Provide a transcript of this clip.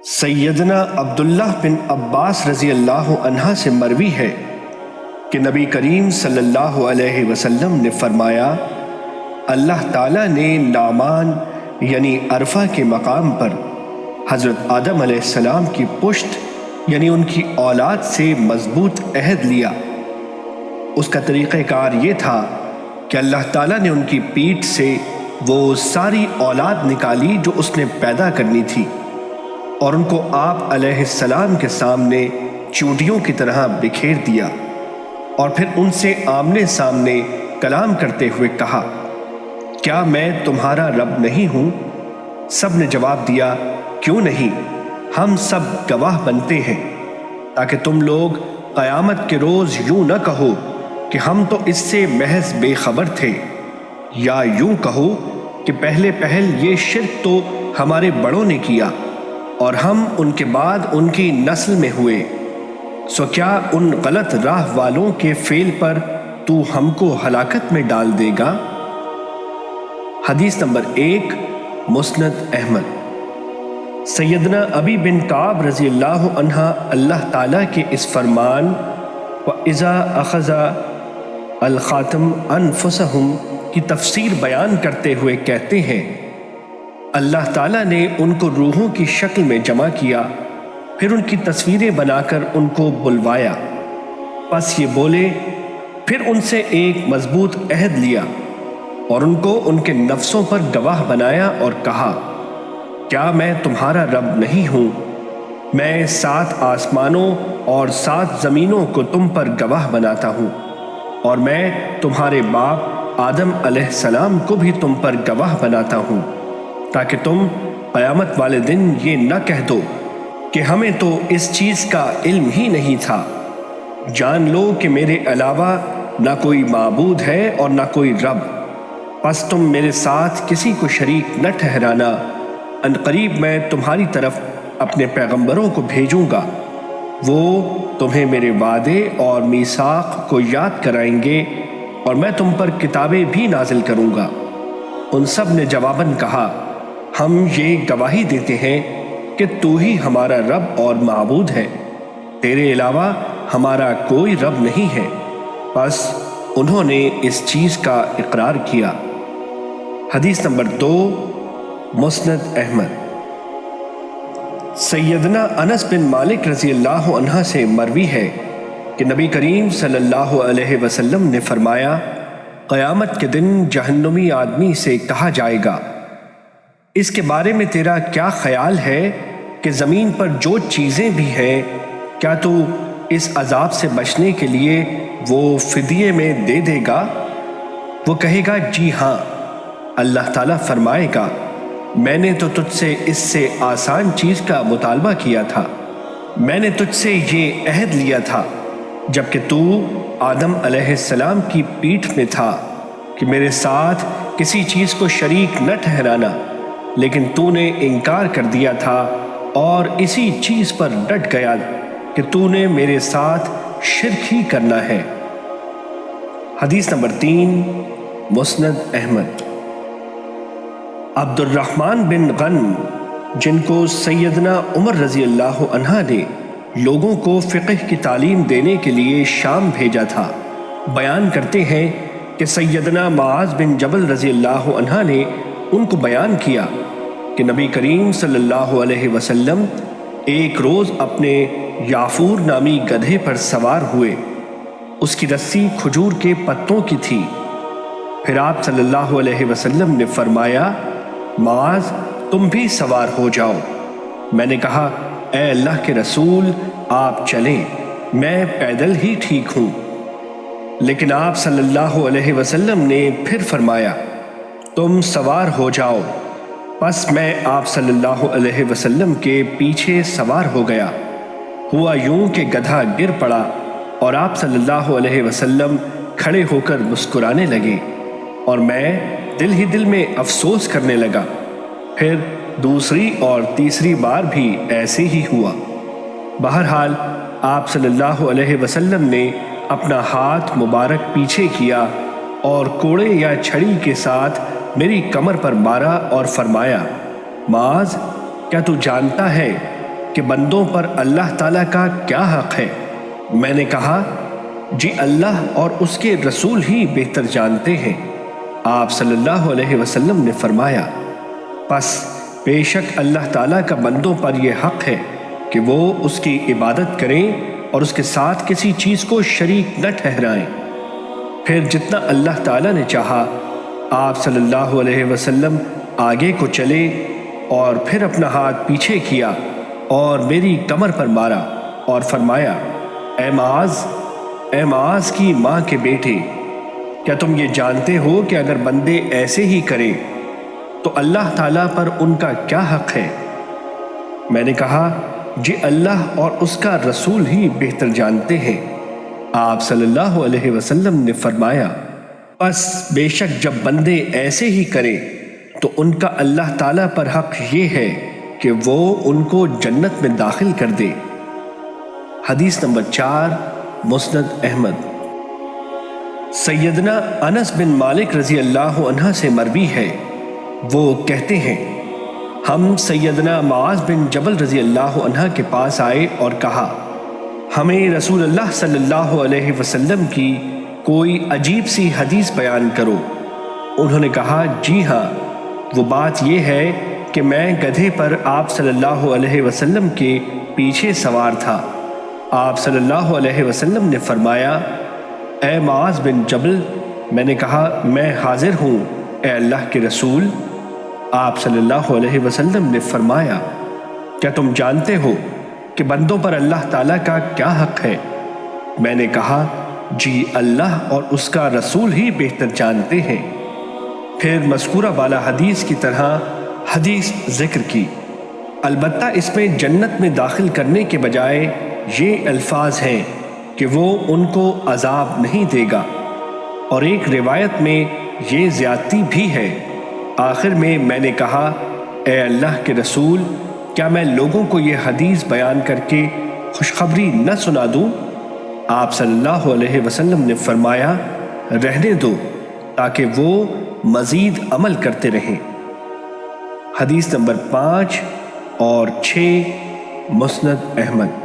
سیدنا عبداللہ بن عباس رضی اللہ عنہ سے مروی ہے کہ نبی کریم صلی اللہ علیہ وسلم نے فرمایا، اللہ تعالیٰ نے نعمان یعنی عرفہ کے مقام پر حضرت آدم علیہ السلام کی پشت یعنی ان کی اولاد سے مضبوط عہد لیا۔ اس کا طریقہ کار یہ تھا کہ اللہ تعالیٰ نے ان کی پیٹھ سے وہ ساری اولاد نکالی جو اس نے پیدا کرنی تھی، اور ان کو آپ علیہ السلام کے سامنے چونٹیوں کی طرح بکھیر دیا، اور پھر ان سے آمنے سامنے کلام کرتے ہوئے کہا، کیا میں تمہارا رب نہیں ہوں؟ سب نے جواب دیا، کیوں نہیں، ہم سب گواہ بنتے ہیں، تاکہ تم لوگ قیامت کے روز یوں نہ کہو کہ ہم تو اس سے محض بے خبر تھے، یا یوں کہو کہ پہلے پہل یہ شرک تو ہمارے بڑوں نے کیا اور ہم ان کے بعد ان کی نسل میں ہوئے، سو کیا ان غلط راہ والوں کے فعل پر تو ہم کو ہلاکت میں ڈال دے گا؟ حدیث نمبر 1، مسند احمد۔ سیدنا ابی بن کعب رضی اللہ عنہ اللہ تعالیٰ کے اس فرمان وَإِذَا أَخَذَ الْخَاتَمُ أَنفُسَهُمْ کی تفسیر بیان کرتے ہوئے کہتے ہیں، اللہ تعالیٰ نے ان کو روحوں کی شکل میں جمع کیا، پھر ان کی تصویریں بنا کر ان کو بلوایا، پس یہ بولے، پھر ان سے ایک مضبوط عہد لیا اور ان کو ان کے نفسوں پر گواہ بنایا اور کہا، کیا میں تمہارا رب نہیں ہوں؟ میں 7 آسمانوں اور 7 زمینوں کو تم پر گواہ بناتا ہوں، اور میں تمہارے باپ آدم علیہ السلام کو بھی تم پر گواہ بناتا ہوں، تاکہ تم قیامت والے دن یہ نہ کہہ دو کہ ہمیں تو اس چیز کا علم ہی نہیں تھا۔ جان لو کہ میرے علاوہ نہ کوئی معبود ہے اور نہ کوئی رب، پس تم میرے ساتھ کسی کو شریک نہ ٹھہرانا، ان قریب میں تمہاری طرف اپنے پیغمبروں کو بھیجوں گا، وہ تمہیں میرے وعدے اور میثاق کو یاد کرائیں گے، اور میں تم پر کتابیں بھی نازل کروں گا۔ ان سب نے جواباً کہا، ہم یہ گواہی دیتے ہیں کہ تو ہی ہمارا رب اور معبود ہے، تیرے علاوہ ہمارا کوئی رب نہیں ہے۔ پس انہوں نے اس چیز کا اقرار کیا۔ حدیث نمبر 2، مسند احمد۔ سیدنا انس بن مالک رضی اللہ عنہ سے مروی ہے کہ نبی کریم صلی اللہ علیہ وسلم نے فرمایا، قیامت کے دن جہنمی آدمی سے کہا جائے گا، اس کے بارے میں تیرا کیا خیال ہے کہ زمین پر جو چیزیں بھی ہیں، کیا تو اس عذاب سے بچنے کے لیے وہ فدیے میں دے دے گا؟ وہ کہے گا، جی ہاں۔ اللہ تعالیٰ فرمائے گا، میں نے تو تجھ سے اس سے آسان چیز کا مطالبہ کیا تھا، میں نے تجھ سے یہ عہد لیا تھا جبکہ تو آدم علیہ السلام کی پیٹھ میں تھا کہ میرے ساتھ کسی چیز کو شریک نہ ٹھہرانا، لیکن تو نے انکار کر دیا تھا اور اسی چیز پر ڈٹ گیا کہ تو نے میرے ساتھ شرک ہی کرنا ہے۔ حدیث نمبر 3، مسند احمد۔ عبد الرحمن بن غنم، جن کو سیدنا عمر رضی اللہ عنہ نے لوگوں کو فقہ کی تعلیم دینے کے لیے شام بھیجا تھا، بیان کرتے ہیں کہ سیدنا معاذ بن جبل رضی اللہ عنہ نے ان کو بیان کیا کہ نبی کریم صلی اللہ علیہ وسلم ایک روز اپنے یافور نامی گدھے پر سوار ہوئے، اس کی رسی کھجور کے پتوں کی تھی۔ پھر آپ صلی اللہ علیہ وسلم نے فرمایا، معاذ تم بھی سوار ہو جاؤ۔ میں نے کہا، اے اللہ کے رسول، آپ چلیں، میں پیدل ہی ٹھیک ہوں۔ لیکن آپ صلی اللہ علیہ وسلم نے پھر فرمایا، تم سوار ہو جاؤ۔ پس میں آپ صلی اللہ علیہ وسلم کے پیچھے سوار ہو گیا۔ ہوا یوں کہ گدھا گر پڑا اور آپ صلی اللہ علیہ وسلم کھڑے ہو کر مسکرانے لگے، اور میں دل ہی دل میں افسوس کرنے لگا۔ پھر دوسری اور تیسری بار بھی ایسے ہی ہوا۔ بہرحال آپ صلی اللہ علیہ وسلم نے اپنا ہاتھ مبارک پیچھے کیا اور کوڑے یا چھڑی کے ساتھ میری کمر پر مارا اور فرمایا، معاذ، کیا تو جانتا ہے کہ بندوں پر اللہ تعالیٰ کا کیا حق ہے؟ میں نے کہا جی اللہ اور اس کے رسول ہی بہتر جانتے ہیں۔ آپ صلی اللہ علیہ وسلم نے فرمایا پس بے شک اللہ تعالیٰ کا بندوں پر یہ حق ہے کہ وہ اس کی عبادت کریں اور اس کے ساتھ کسی چیز کو شریک نہ ٹھہرائیں۔ پھر جتنا اللہ تعالیٰ نے چاہا آپ صلی اللہ علیہ وسلم آگے کو چلے اور پھر اپنا ہاتھ پیچھے کیا اور میری کمر پر مارا اور فرمایا اے معاذ کی ماں کے بیٹے، کیا تم یہ جانتے ہو کہ اگر بندے ایسے ہی کریں تو اللہ تعالیٰ پر ان کا کیا حق ہے؟ میں نے کہا جی اللہ اور اس کا رسول ہی بہتر جانتے ہیں۔ آپ صلی اللہ علیہ وسلم نے فرمایا بس بے شک جب بندے ایسے ہی کریں تو ان کا اللہ تعالیٰ پر حق یہ ہے کہ وہ ان کو جنت میں داخل کر دے۔ حدیث نمبر 4 مسند احمد۔ سیدنا انس بن مالک رضی اللہ عنہ سے مروی ہے، وہ کہتے ہیں ہم سیدنا معاذ بن جبل رضی اللہ عنہ کے پاس آئے اور کہا ہمیں رسول اللہ صلی اللہ علیہ وسلم کی کوئی عجیب سی حدیث بیان کرو۔ انہوں نے کہا جی ہاں، وہ بات یہ ہے کہ میں گدھے پر آپ صلی اللہ علیہ وسلم کے پیچھے سوار تھا۔ آپ صلی اللہ علیہ وسلم نے فرمایا اے معاذ بن جبل، میں نے کہا میں حاضر ہوں اے اللہ کے رسول۔ آپ صلی اللہ علیہ وسلم نے فرمایا کیا تم جانتے ہو کہ بندوں پر اللہ تعالیٰ کا کیا حق ہے؟ میں نے کہا جی اللہ اور اس کا رسول ہی بہتر جانتے ہیں۔ پھر مذکورہ بالا حدیث کی طرح حدیث ذکر کی، البتہ اس میں جنت میں داخل کرنے کے بجائے یہ الفاظ ہیں کہ وہ ان کو عذاب نہیں دے گا، اور ایک روایت میں یہ زیادتی بھی ہے۔ آخر میں نے کہا اے اللہ کے رسول، کیا میں لوگوں کو یہ حدیث بیان کر کے خوشخبری نہ سنا دوں؟ آپ صلی اللہ علیہ وسلم نے فرمایا رہنے دو تاکہ وہ مزید عمل کرتے رہیں۔ حدیث نمبر 5 اور 6 مسند احمد۔